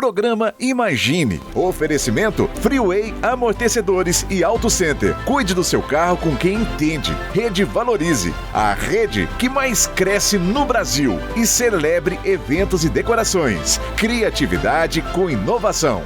Programa Imagine. Oferecimento Freeway Amortecedores e Auto Center. Cuide do seu carro com quem entende. Rede Valorize, a rede que mais cresce no Brasil. E celebre eventos e decorações. Criatividade com inovação.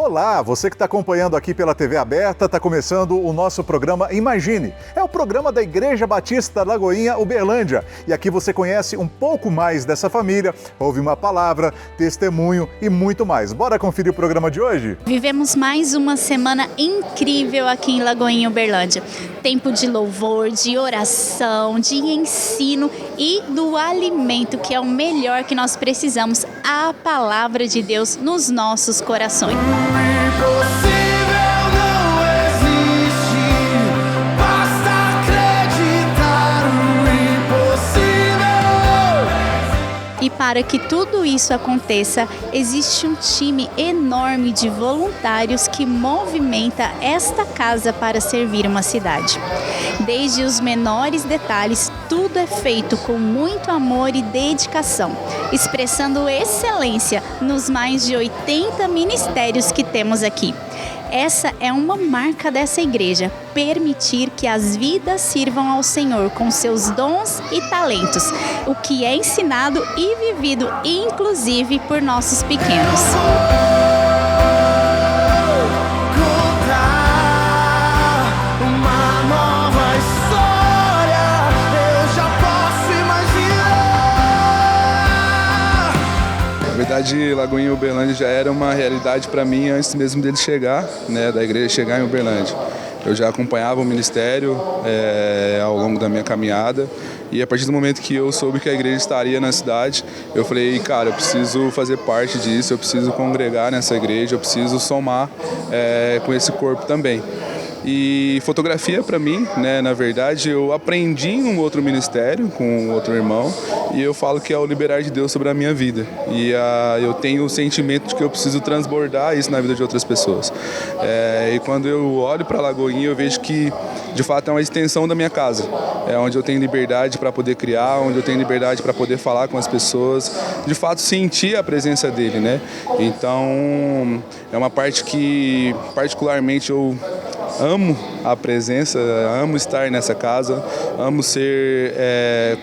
Olá, você que está acompanhando aqui pela TV aberta, está começando o nosso programa Imagine. É o programa da Igreja Batista Lagoinha, Uberlândia. E aqui você conhece um pouco mais dessa família, ouve uma palavra, testemunho e muito mais. Bora conferir o programa de hoje? Vivemos mais uma semana incrível aqui em Lagoinha, Uberlândia. Tempo de louvor, de oração, de ensino e do alimento, que é o melhor que nós precisamos, a palavra de Deus nos nossos corações. Impossível não existe, basta acreditar no impossível. E para que tudo isso aconteça, existe um time enorme de voluntários que movimenta esta casa para servir uma cidade. Desde os menores detalhes, tudo é feito com muito amor e dedicação, expressando excelência nos mais de 80 ministérios que temos aqui. Essa é uma marca dessa igreja, permitir que as vidas sirvam ao Senhor com seus dons e talentos, o que é ensinado e vivido, inclusive por nossos pequenos. Na verdade, Lagoinha e Uberlândia já era uma realidade para mim antes mesmo dele chegar, né, da igreja chegar em Uberlândia. Eu já acompanhava o ministério ao longo da minha caminhada e a partir do momento que eu soube que a igreja estaria na cidade, eu falei, cara, eu preciso fazer parte disso, eu preciso congregar nessa igreja, eu preciso somar com esse corpo também. E fotografia para mim, né, na verdade, eu aprendi em um outro ministério com outro irmão e eu falo que é o liberar de Deus sobre a minha vida. E eu tenho o sentimento de que eu preciso transbordar isso na vida de outras pessoas. E quando eu olho para a Lagoinha, eu vejo que de fato é uma extensão da minha casa. É onde eu tenho liberdade para poder criar, onde eu tenho liberdade para poder falar com as pessoas, de fato sentir a presença dele, né? Então é uma parte que particularmente eu amo a presença, amo estar nessa casa, amo ser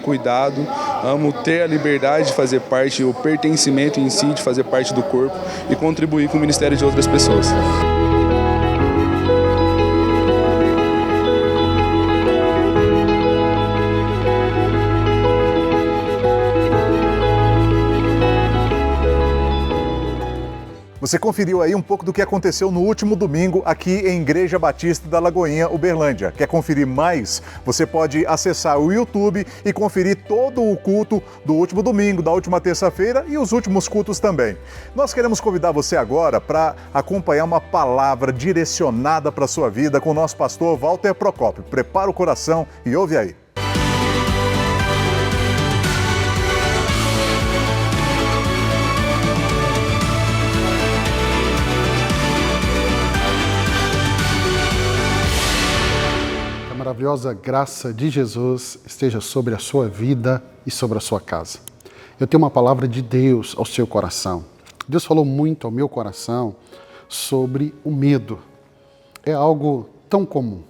cuidado, amo ter a liberdade de fazer parte, o pertencimento em si, de fazer parte do corpo e contribuir com o ministério de outras pessoas. Você conferiu aí um pouco do que aconteceu no último domingo aqui em Igreja Batista da Lagoinha, Uberlândia. Quer conferir mais? Você pode acessar o YouTube e conferir todo o culto do último domingo, da última terça-feira e os últimos cultos também. Nós queremos convidar você agora para acompanhar uma palavra direcionada para a sua vida com o nosso pastor Walter Procópio. Prepara o coração e ouve aí. A maravilhosa graça de Jesus esteja sobre a sua vida e sobre a sua casa. Eu tenho uma palavra de Deus ao seu coração. Deus falou muito ao meu coração sobre o medo. É algo tão comum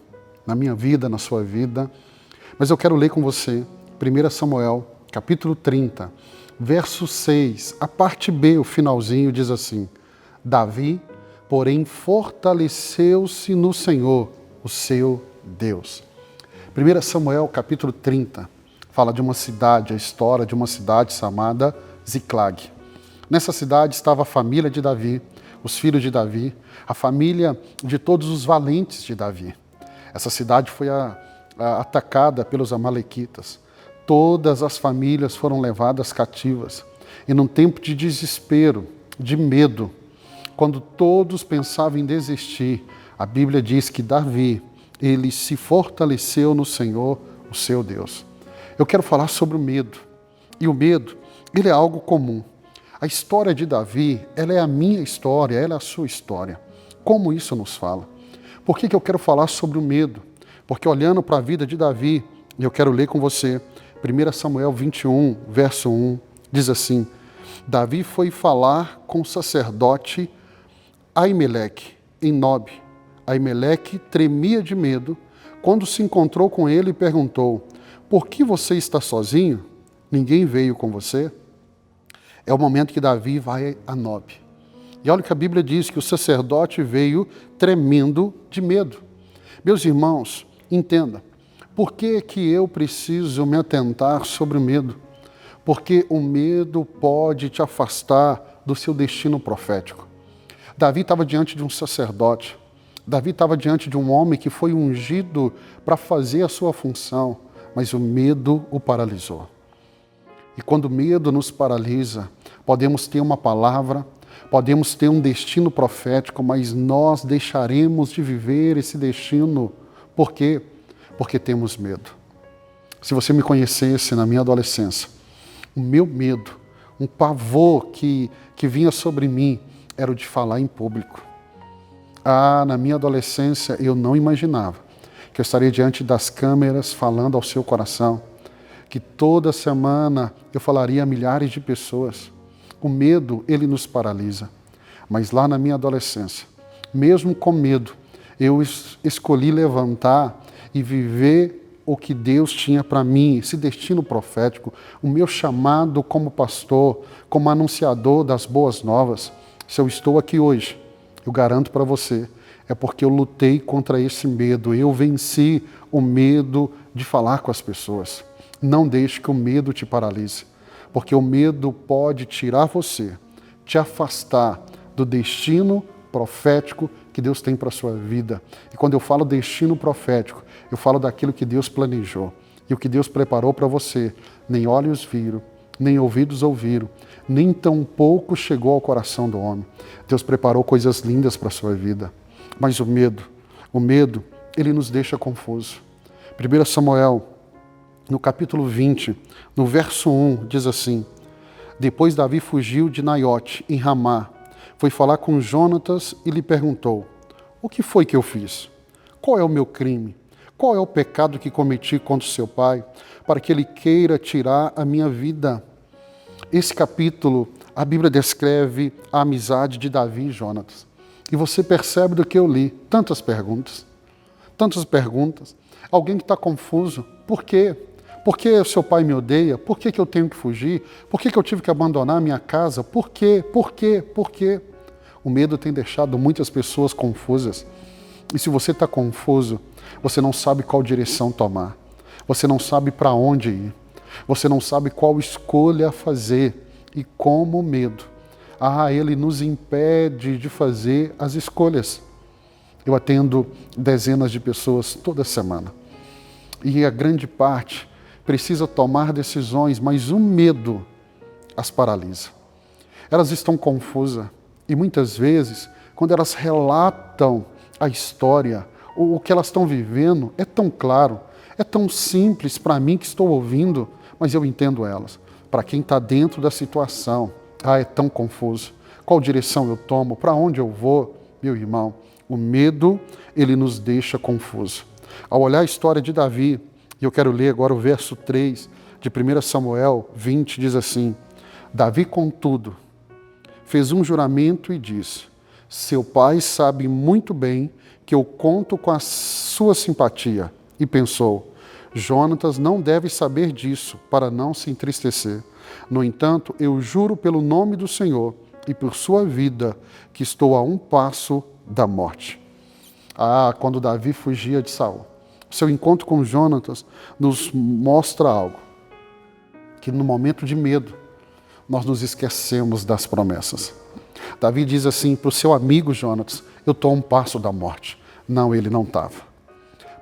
na minha vida, na sua vida, mas eu quero ler com você 1 Samuel, capítulo 30, verso 6, a parte B, o finalzinho, diz assim: Davi, porém, fortaleceu-se no Senhor, o seu Deus. 1 Samuel capítulo 30 fala de uma cidade, a história de uma cidade chamada Ziclag. Nessa cidade estava a família de Davi, os filhos de Davi, a família de todos os valentes de Davi. Essa cidade foi atacada pelos amalequitas. Todas as famílias foram levadas cativas. E num tempo de desespero, de medo, quando todos pensavam em desistir, A Bíblia diz que Davi, ele se fortaleceu no Senhor, o seu Deus. Eu quero falar sobre o medo. E o medo, ele é algo comum. A história de Davi, ela é a minha história, ela é a sua história. Como isso nos fala? Por que eu quero falar sobre o medo? Porque olhando para a vida de Davi, e eu quero ler com você, 1 Samuel 21, verso 1, diz assim: Davi foi falar com o sacerdote Aimeleque, em Nob. Aimeleque tremia de medo quando se encontrou com ele e perguntou: por que você está sozinho? Ninguém veio com você? É o momento que Davi vai a Nob. E olha que a Bíblia diz que o sacerdote veio tremendo de medo. Meus irmãos, entenda, por que eu preciso me atentar sobre o medo? Porque o medo pode te afastar do seu destino profético. Davi estava diante de um sacerdote. Davi estava diante de um homem que foi ungido para fazer a sua função, mas o medo o paralisou. E quando o medo nos paralisa, podemos ter uma palavra, podemos ter um destino profético, mas nós deixaremos de viver esse destino. Por quê? Porque temos medo. Se você me conhecesse na minha adolescência, o meu medo, um pavor que vinha sobre mim, era o de falar em público. Na minha adolescência, eu não imaginava que eu estaria diante das câmeras falando ao seu coração, que toda semana eu falaria a milhares de pessoas. O medo, ele nos paralisa. Mas lá na minha adolescência, mesmo com medo, eu escolhi levantar e viver o que Deus tinha para mim, esse destino profético, o meu chamado como pastor, como anunciador das boas novas. Se eu estou aqui hoje, eu garanto para você, é porque eu lutei contra esse medo, eu venci o medo de falar com as pessoas. Não deixe que o medo te paralise, porque o medo pode tirar você, te afastar do destino profético que Deus tem para a sua vida. E quando eu falo destino profético, eu falo daquilo que Deus planejou e o que Deus preparou para você. Nem olhos viram, nem ouvidos ouviram, nem tampouco chegou ao coração do homem. Deus preparou coisas lindas para a sua vida. Mas o medo, ele nos deixa confuso. 1 Samuel, no capítulo 20, no verso 1, diz assim: depois Davi fugiu de Naiote, em Ramá, foi falar com Jonatas e lhe perguntou: o que foi que eu fiz? Qual é o meu crime? Qual é o pecado que cometi contra o seu pai, para que ele queira tirar a minha vida? Esse capítulo, a Bíblia descreve a amizade de Davi e Jonatas. E você percebe do que eu li, tantas perguntas. Alguém que está confuso. Por quê? Por que o seu pai me odeia? Por que eu tenho que fugir? Por que eu tive que abandonar a minha casa? Por quê? Por quê? Por quê? O medo tem deixado muitas pessoas confusas. E se você está confuso, você não sabe qual direção tomar. Você não sabe para onde ir. Você não sabe qual escolha fazer. E como o medo, ele nos impede de fazer as escolhas. Eu atendo dezenas de pessoas toda semana. E a grande parte precisa tomar decisões, mas o medo as paralisa. Elas estão confusas e muitas vezes, quando elas relatam a história, o que elas estão vivendo, é tão claro, é tão simples para mim que estou ouvindo, mas eu entendo elas. Para quem está dentro da situação, é tão confuso. Qual direção eu tomo? Para onde eu vou? Meu irmão, o medo, ele nos deixa confuso. Ao olhar a história de Davi, e eu quero ler agora o verso 3 de 1 Samuel 20, diz assim: Davi, contudo, fez um juramento e disse: seu pai sabe muito bem que eu conto com a sua simpatia. E pensou: Jonatas não deve saber disso, para não se entristecer. No entanto, eu juro pelo nome do Senhor e por sua vida, que estou a um passo da morte. Quando Davi fugia de Saul, seu encontro com Jonatas nos mostra algo, que no momento de medo, nós nos esquecemos das promessas. Davi diz assim para o seu amigo Jonatas: eu estou a um passo da morte. Não, ele não estava.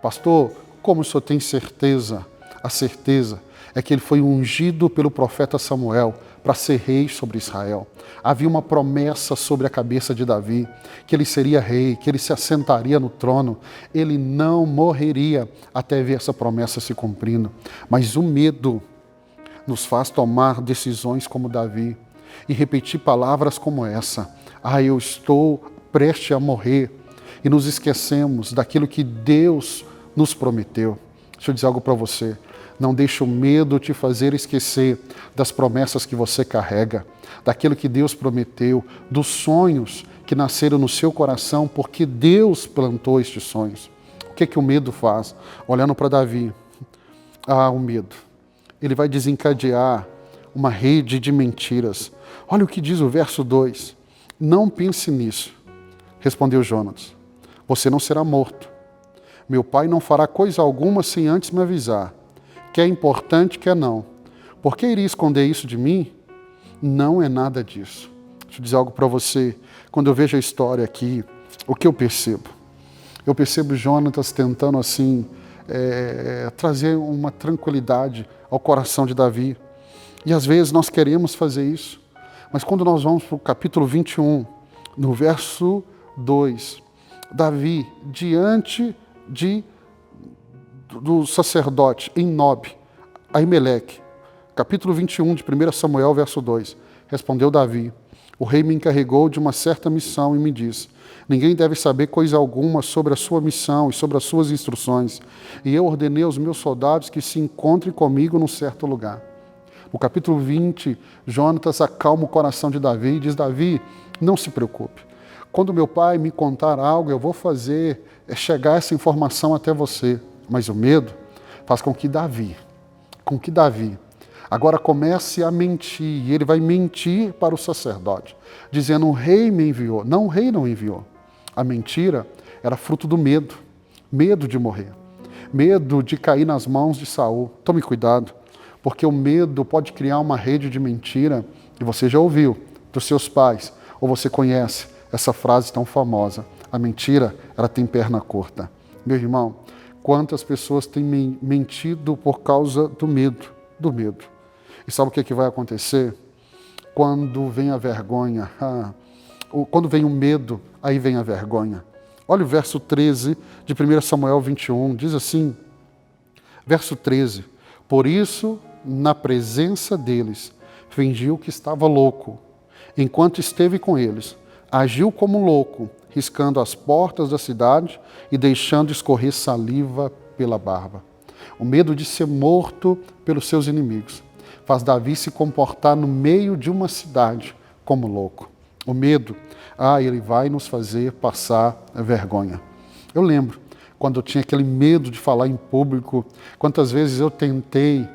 Pastor, como o senhor tem certeza? A certeza é que ele foi ungido pelo profeta Samuel para ser rei sobre Israel. Havia uma promessa sobre a cabeça de Davi, que ele seria rei, que ele se assentaria no trono. Ele não morreria até ver essa promessa se cumprindo. Mas o medo nos faz tomar decisões como Davi e repetir palavras como essa: eu estou prestes a morrer. E nos esquecemos daquilo que Deus nos prometeu. Deixa eu dizer algo para você. Não deixe o medo te fazer esquecer das promessas que você carrega, daquilo que Deus prometeu, dos sonhos que nasceram no seu coração, porque Deus plantou estes sonhos. O que o medo faz? Olhando para Davi, o medo. Ele vai desencadear uma rede de mentiras. Olha o que diz o verso 2. Não pense nisso, respondeu Jonatas. Você não será morto. Meu pai não fará coisa alguma sem antes me avisar. Que é importante, que é não. Por que iria esconder isso de mim? Não é nada disso. Deixa eu dizer algo para você. Quando eu vejo a história aqui, o que eu percebo? Eu percebo Jonatas tentando assim trazer uma tranquilidade ao coração de Davi. E às vezes nós queremos fazer isso. Mas quando nós vamos para o capítulo 21, no verso 2, Davi, diante do sacerdote em Nob, Aimeleque, capítulo 21 de 1 Samuel, verso 2, respondeu Davi: o rei me encarregou de uma certa missão e me disse: ninguém deve saber coisa alguma sobre a sua missão e sobre as suas instruções. E eu ordenei aos meus soldados que se encontrem comigo num certo lugar. No capítulo 20, Jonatas acalma o coração de Davi e diz: Davi, não se preocupe. Quando meu pai me contar algo, eu vou fazer chegar essa informação até você. Mas o medo faz com que Davi agora comece a mentir. E ele vai mentir para o sacerdote, dizendo: o rei me enviou. Não, o rei não enviou. A mentira era fruto do medo. Medo de morrer. Medo de cair nas mãos de Saul. Tome cuidado, porque o medo pode criar uma rede de mentira. E você já ouviu dos seus pais, ou você conhece essa frase tão famosa: a mentira, ela tem perna curta. Meu irmão, quantas pessoas têm mentido por causa do medo, E sabe o que vai acontecer? Quando vem a vergonha, quando vem o medo, aí vem a vergonha. Olha o verso 13 de 1 Samuel 21, diz assim, verso 13: por isso, na presença deles, fingiu que estava louco. Enquanto esteve com eles, agiu como louco, riscando as portas da cidade e deixando escorrer saliva pela barba. O medo de ser morto pelos seus inimigos faz Davi se comportar no meio de uma cidade como louco. O medo, ele vai nos fazer passar vergonha. Eu lembro, quando eu tinha aquele medo de falar em público, quantas vezes eu tentei,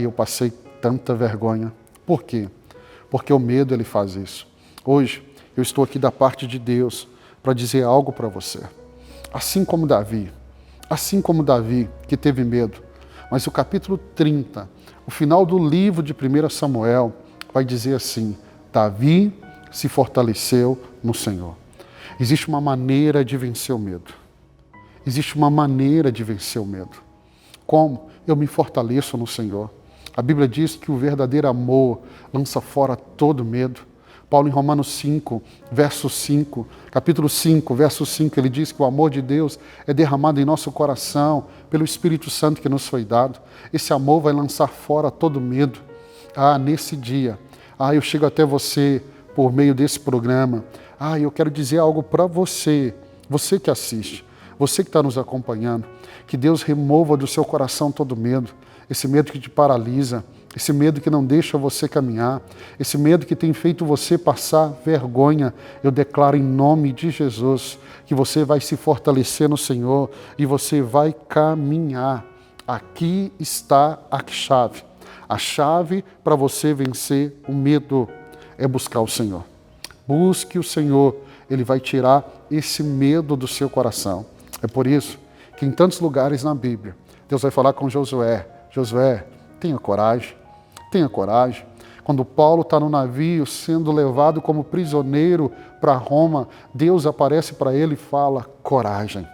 eu passei tanta vergonha. Por quê? Porque o medo, ele faz isso. Hoje, eu estou aqui da parte de Deus para dizer algo para você. Assim como Davi, que teve medo, mas o capítulo 30, o final do livro de 1 Samuel, vai dizer assim: Davi se fortaleceu no Senhor. Existe uma maneira de vencer o medo. Como? Eu me fortaleço no Senhor. A Bíblia diz que o verdadeiro amor lança fora todo medo. Paulo, em Romanos 5, verso 5, capítulo 5, verso 5, ele diz que o amor de Deus é derramado em nosso coração pelo Espírito Santo que nos foi dado. Esse amor vai lançar fora todo medo. Nesse dia, eu chego até você por meio desse programa. Eu quero dizer algo para você, você que assiste, você que está nos acompanhando, que Deus remova do seu coração todo medo, esse medo que te paralisa, esse medo que não deixa você caminhar, esse medo que tem feito você passar vergonha. Eu declaro em nome de Jesus que você vai se fortalecer no Senhor e você vai caminhar. Aqui está a chave. A chave para você vencer o medo é buscar o Senhor. Busque o Senhor, Ele vai tirar esse medo do seu coração. É por isso que em tantos lugares na Bíblia, Deus vai falar com Josué: Josué, tenha coragem. Quando Paulo está no navio sendo levado como prisioneiro para Roma, Deus aparece para ele e fala: coragem.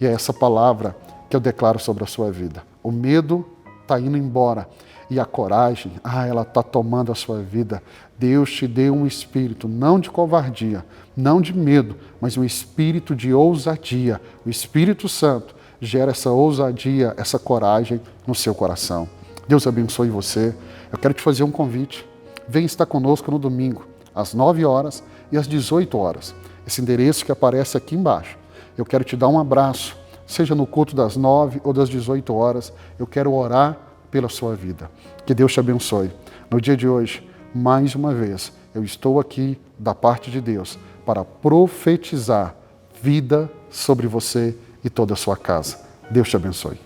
E é essa palavra que eu declaro sobre a sua vida. O medo está indo embora. E a coragem, ela está tomando a sua vida. Deus te deu um espírito, não de covardia, não de medo, mas um espírito de ousadia. O Espírito Santo gera essa ousadia, essa coragem no seu coração. Deus abençoe você. Eu quero te fazer um convite. Vem estar conosco no domingo, às 9 horas e às 18 horas. Esse endereço que aparece aqui embaixo. Eu quero te dar um abraço, seja no culto das 9 ou das 18 horas. Eu quero orar pela sua vida. Que Deus te abençoe. No dia de hoje, mais uma vez, eu estou aqui da parte de Deus para profetizar vida sobre você e toda a sua casa. Deus te abençoe.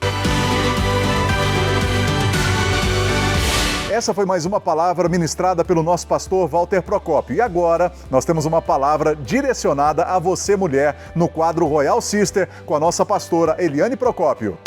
Essa foi mais uma palavra ministrada pelo nosso pastor Walter Procópio. E agora nós temos uma palavra direcionada a você, mulher, no quadro Royal Sister, com a nossa pastora Eliane Procópio.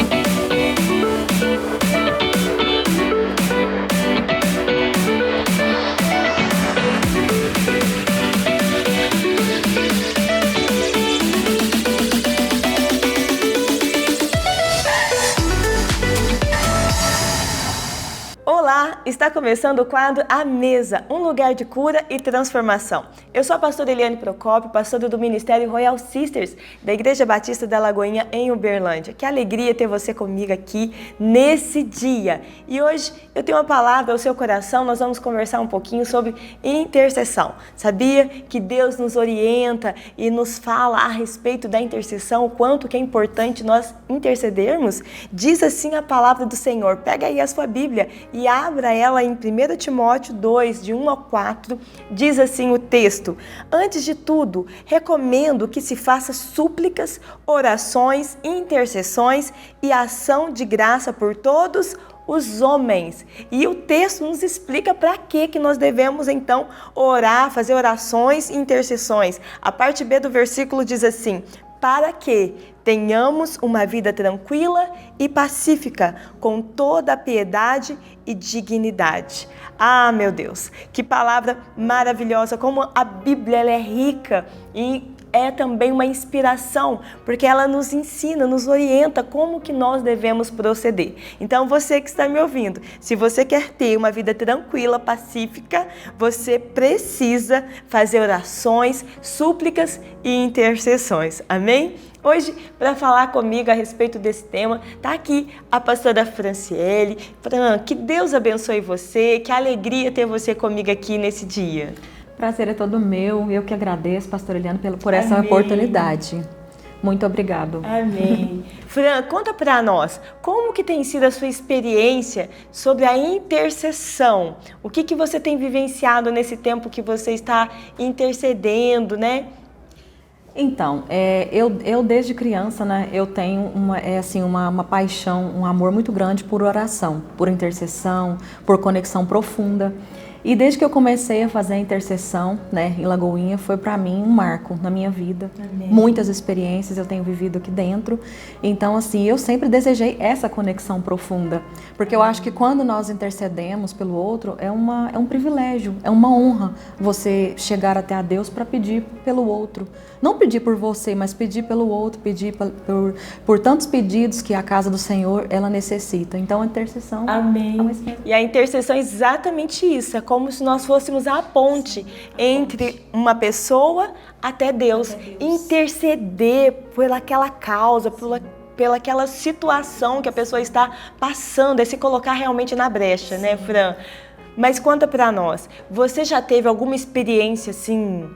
Olá, está começando o quadro A Mesa, um lugar de cura e transformação. Eu sou a pastora Eliane Procópio, pastora do Ministério Royal Sisters, da Igreja Batista da Lagoinha, em Uberlândia. Que alegria ter você comigo aqui nesse dia. E hoje eu tenho uma palavra ao seu coração, nós vamos conversar um pouquinho sobre intercessão. Sabia que Deus nos orienta e nos fala a respeito da intercessão, o quanto que é importante nós intercedermos? Diz assim a palavra do Senhor. Pega aí a sua Bíblia e abra ela em 1 Timóteo 2, de 1 a 4, diz assim o texto: antes de tudo, recomendo que se faça súplicas, orações, intercessões e ação de graça por todos os homens. E o texto nos explica para que nós devemos então orar, fazer orações e intercessões. A parte B do versículo diz assim: para que tenhamos uma vida tranquila e pacífica, com toda a piedade e dignidade. Ah, meu Deus, que palavra maravilhosa, como a Bíblia ela é rica e é também uma inspiração, porque ela nos ensina, nos orienta como que nós devemos proceder. Então, você que está me ouvindo, se você quer ter uma vida tranquila, pacífica, você precisa fazer orações, súplicas e intercessões. Amém? Hoje, para falar comigo a respeito desse tema, está aqui a pastora Franciele. Fran, que Deus abençoe você, que alegria ter você comigo aqui nesse dia. Prazer é todo meu, eu que agradeço, pastora Eliane, por essa oportunidade. Muito obrigado. Amém. Fran, conta para nós, como que tem sido a sua experiência sobre a intercessão? O que você tem vivenciado nesse tempo que você está intercedendo, né? Então, eu desde criança, né, eu tenho uma paixão, um amor muito grande por oração, por intercessão, por conexão profunda. E desde que eu comecei a fazer a intercessão, né, em Lagoinha, foi para mim um marco na minha vida. Amém. Muitas experiências eu tenho vivido aqui dentro. Então, assim, eu sempre desejei essa conexão profunda. Porque eu acho que quando nós intercedemos pelo outro, é um privilégio, é uma honra você chegar até a Deus para pedir pelo outro. Não pedir por você, mas pedir pelo outro, pedir por tantos pedidos que a casa do Senhor, ela necessita. Então, a intercessão... Amém. E a intercessão é exatamente isso, é como se nós fôssemos a ponte entre uma pessoa até Deus. Interceder por aquela causa, pelaquela situação que a pessoa está passando, é se colocar realmente na brecha, né, Fran? Mas conta pra nós, você já teve alguma experiência assim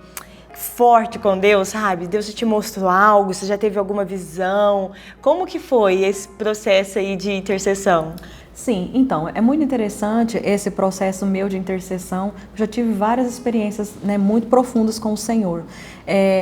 forte com Deus, sabe? Deus já te mostrou algo, você já teve alguma visão? Como que foi esse processo aí de intercessão? Sim, então, é muito interessante esse processo meu de intercessão. Eu já tive várias experiências, né, muito profundas com o Senhor.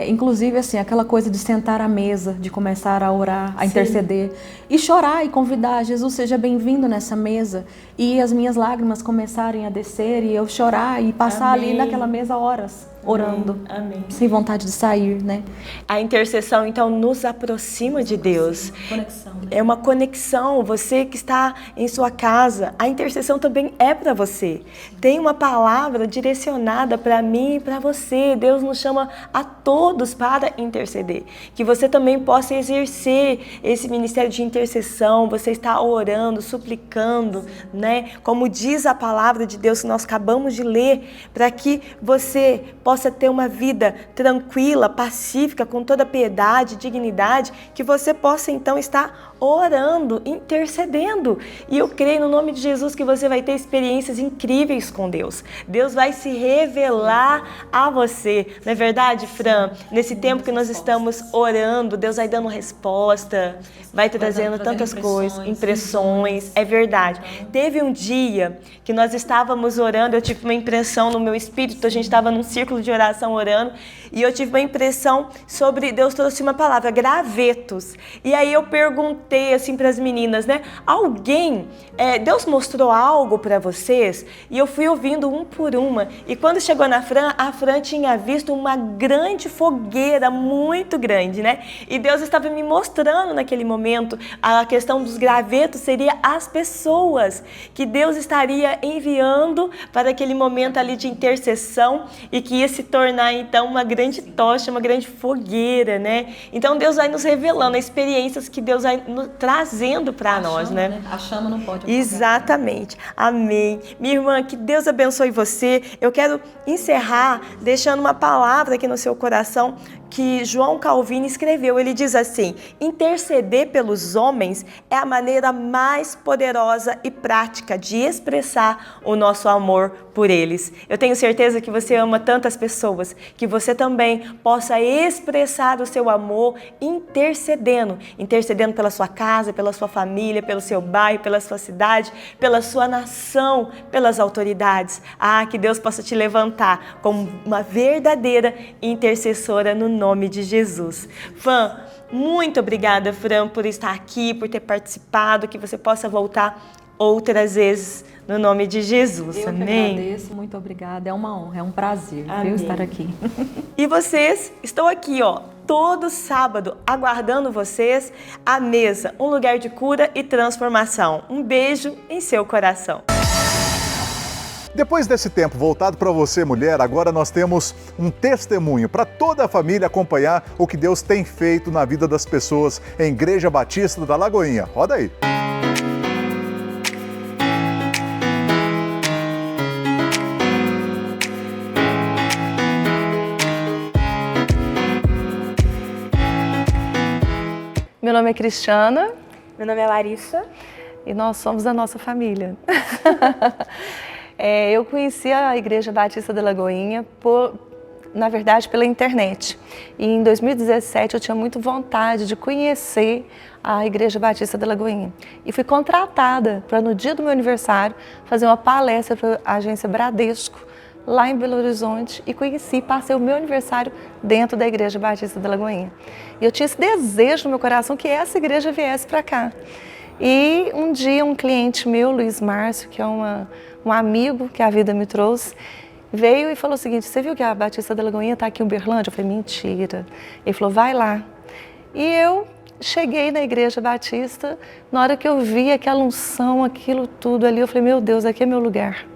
Inclusive, assim, aquela coisa de sentar à mesa, de começar a orar, a interceder e chorar e convidar: Jesus, seja bem-vindo nessa mesa. E as minhas lágrimas começarem a descer e eu chorar e passar ali naquela mesa horas. orando, Amém. sem vontade de sair, né? A intercessão, então, nos aproxima de Deus. Conexão, né? É uma conexão. Você que está em sua casa, a intercessão também é para você. Tem uma palavra direcionada para mim e para você. Deus nos chama a todos para interceder. Que você também possa exercer esse ministério de intercessão. Você está orando, suplicando, né? Como diz a palavra de Deus que nós acabamos de ler, para que você possa ter uma vida tranquila, pacífica, com toda piedade, dignidade, que você possa então estar orando, intercedendo. E eu creio no nome de Jesus que você vai ter experiências incríveis com Deus. Deus vai se revelar a você. Não é verdade, Fran? Nesse tempo que nós estamos orando, Deus vai dando resposta, vai trazendo tantas coisas, impressões. É verdade. Teve um dia que nós estávamos orando, eu tive uma impressão no meu espírito, a gente estava num círculo de oração orando, e eu tive uma impressão sobre, Deus trouxe uma palavra, gravetos. E aí eu perguntei assim para as meninas, né? Deus mostrou algo para vocês? E eu fui ouvindo um por uma. E quando chegou na Fran, a Fran tinha visto uma grande fogueira, muito grande, né? E Deus estava me mostrando naquele momento, a questão dos gravetos seria as pessoas que Deus estaria enviando para aquele momento ali de intercessão e que ia se tornar então uma grande tocha, uma grande fogueira, né? Então Deus vai nos revelando experiências que Deus vai trazendo para nós, né? A chama não pode apagar. Exatamente. Amém. Minha irmã, que Deus abençoe você. Eu quero encerrar deixando uma palavra aqui no seu coração que João Calvino escreveu. Ele diz assim: interceder pelos homens é a maneira mais poderosa e prática de expressar o nosso amor por eles. Eu tenho certeza que você ama tantas pessoas, que você também possa expressar o seu amor intercedendo pela sua casa, pela sua família, pelo seu bairro, pela sua cidade, pela sua nação, pelas autoridades. Que Deus possa te levantar como uma verdadeira intercessora no nome de Jesus. Fã, muito obrigada, Fran, por estar aqui, por ter participado, que você possa voltar outras vezes no nome de Jesus. Eu Amém. que agradeço, muito obrigada. É uma honra, é um prazer, Amém. viu, estar aqui. E vocês, estou aqui, todo sábado, aguardando vocês à mesa, um lugar de cura e transformação. Um beijo em seu coração. Depois desse tempo voltado para você, mulher, agora nós temos um testemunho para toda a família acompanhar o que Deus tem feito na vida das pessoas em Igreja Batista da Lagoinha. Roda aí. Meu nome é Cristiana. Meu nome é Larissa. E nós somos da nossa família. Eu conheci a Igreja Batista da Lagoinha, na verdade, pela internet. E em 2017 eu tinha muito vontade de conhecer a Igreja Batista da Lagoinha. E fui contratada para, no dia do meu aniversário, fazer uma palestra para a agência Bradesco, lá em Belo Horizonte, e passei o meu aniversário dentro da Igreja Batista da Lagoinha. E eu tinha esse desejo no meu coração que essa igreja viesse para cá. E um dia um cliente meu, Luiz Márcio, que é um amigo que a vida me trouxe, veio e falou o seguinte: você viu que a Batista da Lagoinha está aqui em Uberlândia? Eu falei: mentira. Ele falou: vai lá. E eu cheguei na Igreja Batista, na hora que eu vi aquela unção, aquilo tudo ali, eu falei: meu Deus, aqui é meu lugar.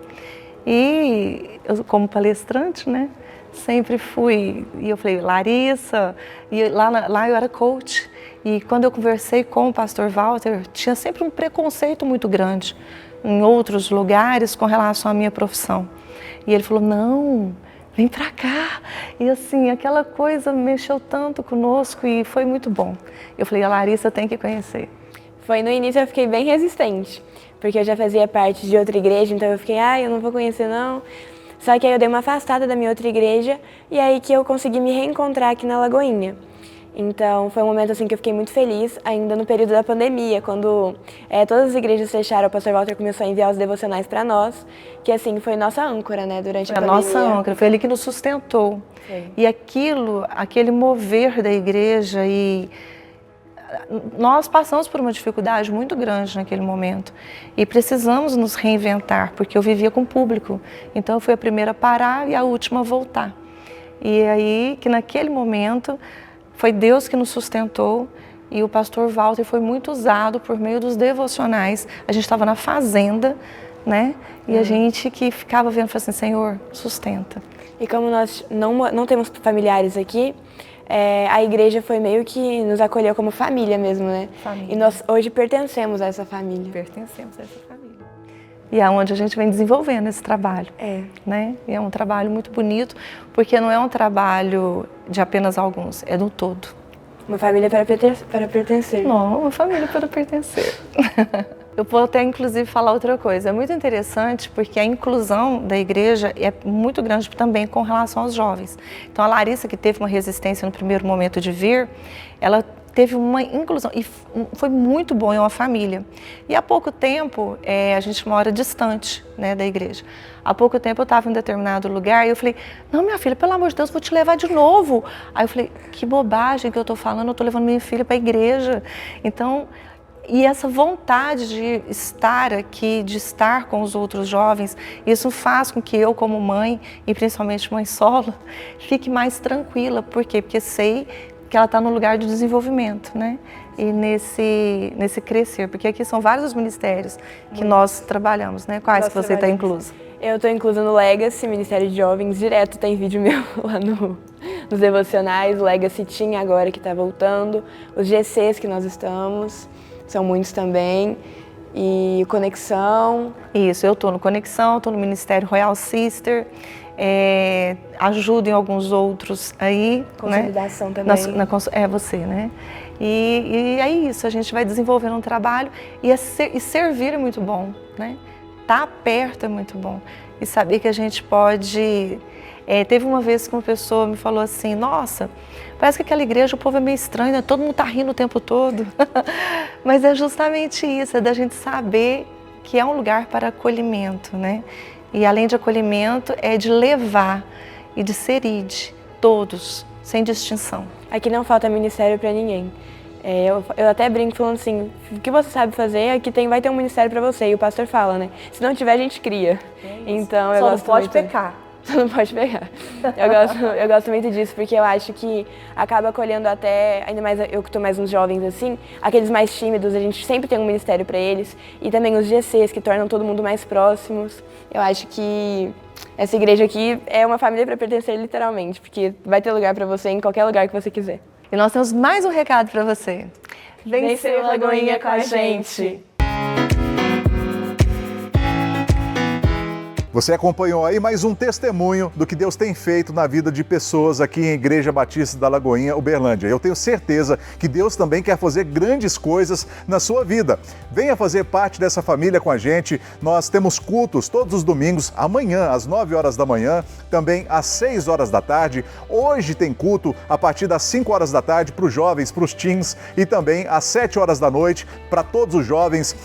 E eu, como palestrante, né, sempre fui, e eu falei: Larissa, e lá eu era coach, e quando eu conversei com o pastor Walter, tinha sempre um preconceito muito grande em outros lugares com relação à minha profissão. E ele falou: não, vem pra cá. E assim, aquela coisa mexeu tanto conosco e foi muito bom. Eu falei: a Larissa tem que conhecer. No início eu fiquei bem resistente, porque eu já fazia parte de outra igreja, então eu fiquei: eu não vou conhecer não. Só que aí eu dei uma afastada da minha outra igreja e aí que eu consegui me reencontrar aqui na Lagoinha. Então foi um momento assim que eu fiquei muito feliz, ainda no período da pandemia, quando todas as igrejas fecharam, o pastor Walter começou a enviar os devocionais para nós, que assim foi nossa âncora, né, durante a pandemia. Nossa âncora, foi ele que nos sustentou. Sim. E aquele mover da igreja, e nós passamos por uma dificuldade muito grande naquele momento e precisamos nos reinventar, porque eu vivia com o público, então eu fui a primeira a parar e a última a voltar. E aí que naquele momento foi Deus que nos sustentou e o pastor Walter foi muito usado por meio dos devocionais. A gente estava na fazenda, né? E a gente que ficava vendo, falou assim, Senhor, sustenta. E como nós não temos familiares aqui, a igreja foi meio que nos acolheu como família mesmo, né? Família. E nós hoje pertencemos a essa família. Pertencemos a essa família. E é onde a gente vem desenvolvendo esse trabalho. Né? E é um trabalho muito bonito, porque não é um trabalho de apenas alguns, é do todo. Uma família para pertencer. Não, uma família para pertencer. Eu vou até, inclusive, falar outra coisa. É muito interessante porque a inclusão da igreja é muito grande também com relação aos jovens. Então, a Larissa, que teve uma resistência no primeiro momento de vir, ela teve uma inclusão e foi muito bom, é uma família. E há pouco tempo, a gente mora distante, né, da igreja. Há pouco tempo eu estava em um determinado lugar e eu falei, não, minha filha, pelo amor de Deus, vou te levar de novo. Aí eu falei, que bobagem que eu estou falando, eu estou levando minha filha para a igreja. Então, e essa vontade de estar aqui, de estar com os outros jovens, isso faz com que eu, como mãe, e principalmente mãe solo, fique mais tranquila. Por quê? Porque sei que ela está no lugar de desenvolvimento, né? E nesse crescer, porque aqui são vários os ministérios que nós trabalhamos, né? Quais que você está inclusa? Eu estou inclusa no Legacy, Ministério de Jovens, direto tem vídeo meu lá nos devocionais, o Legacy Team agora que está voltando, os GCs que nós estamos, são muitos também, e Conexão. Isso, eu estou no Conexão, estou no Ministério Royal Sister, ajudo em alguns outros aí. Consolidação, né? também. É você, né? E é isso, a gente vai desenvolvendo um trabalho e servir é muito bom, né? Estar perto é muito bom. E saber que a gente pode... teve uma vez que uma pessoa me falou assim, nossa, parece que aquela igreja o povo é meio estranho, né? Todo mundo está rindo o tempo todo. Mas é justamente isso, é da gente saber que é um lugar para acolhimento, né? E além de acolhimento, é de levar e de ser todos, sem distinção. Aqui não falta ministério para ninguém. Eu até brinco falando assim, o que você sabe fazer, aqui vai ter um ministério para você. E o pastor fala, né? Se não tiver, a gente cria. Então, Só não pode pecar. Só não pode pegar. Eu gosto muito disso, porque eu acho que acaba acolhendo até, ainda mais eu que estou mais uns jovens assim, aqueles mais tímidos, a gente sempre tem um ministério para eles. E também os GCs, que tornam todo mundo mais próximos. Eu acho que essa igreja aqui é uma família para pertencer literalmente, porque vai ter lugar para você em qualquer lugar que você quiser. E nós temos mais um recado para você. Vem ser Lagoinha com a gente! Você acompanhou aí mais um testemunho do que Deus tem feito na vida de pessoas aqui em Igreja Batista da Lagoinha, Uberlândia. Eu tenho certeza que Deus também quer fazer grandes coisas na sua vida. Venha fazer parte dessa família com a gente. Nós temos cultos todos os domingos, amanhã às 9 horas da manhã, também às 6 horas da tarde. Hoje tem culto a partir das 5 horas da tarde para os jovens, para os teens e também às 7 horas da noite para todos os jovens.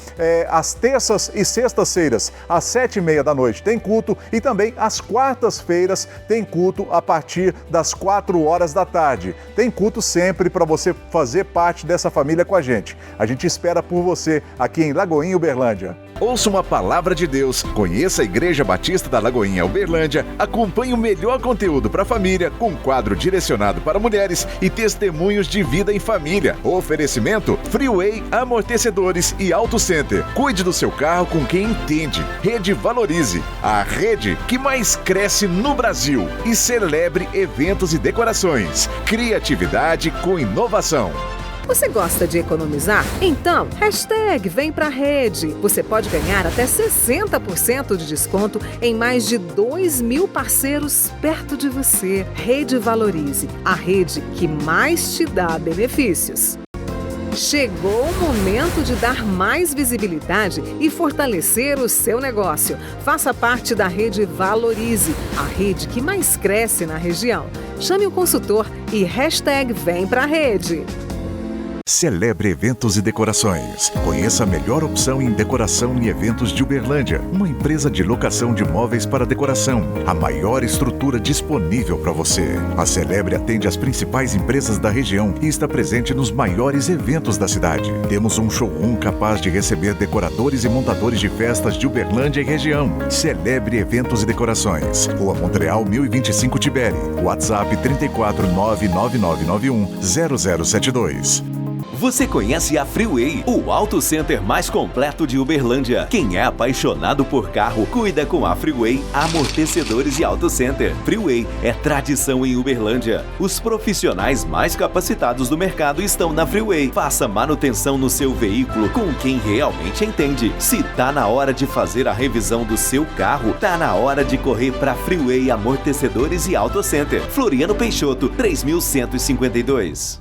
Às terças e sextas-feiras, às 7h30 da noite tem culto e também às quartas-feiras tem culto a partir das 4 horas da tarde. Tem culto sempre para você fazer parte dessa família com a gente. A gente espera por você aqui em Lagoinha, Uberlândia. Ouça uma palavra de Deus, conheça a Igreja Batista da Lagoinha, Uberlândia, acompanhe o melhor conteúdo para a família, com quadro direcionado para mulheres e testemunhos de vida em família. Oferecimento Freeway Amortecedores e Auto Center. Cuide do seu carro com quem entende. Rede Valorize, a rede que mais cresce no Brasil. E celebre eventos e decorações. Criatividade com inovação. Você gosta de economizar? Então, #Vem Pra Rede. Você pode ganhar até 60% de desconto em mais de 2.000 parceiros perto de você. Rede Valorize, a rede que mais te dá benefícios. Chegou o momento de dar mais visibilidade e fortalecer o seu negócio. Faça parte da Rede Valorize, a rede que mais cresce na região. Chame o consultor e #Vem Pra Rede. Celebre Eventos e Decorações. Conheça a melhor opção em decoração e eventos de Uberlândia. Uma empresa de locação de móveis para decoração. A maior estrutura disponível para você. A Celebre atende as principais empresas da região e está presente nos maiores eventos da cidade. Temos um showroom capaz de receber decoradores e montadores de festas de Uberlândia e região. Celebre Eventos e Decorações. Rua Montreal 1025 Tibere. WhatsApp 34999910072. Você conhece a Freeway, o auto center mais completo de Uberlândia. Quem é apaixonado por carro, cuida com a Freeway Amortecedores e Auto Center. Freeway é tradição em Uberlândia. Os profissionais mais capacitados do mercado estão na Freeway. Faça manutenção no seu veículo com quem realmente entende. Se tá na hora de fazer a revisão do seu carro, tá na hora de correr para Freeway Amortecedores e Auto Center. Floriano Peixoto, 3152.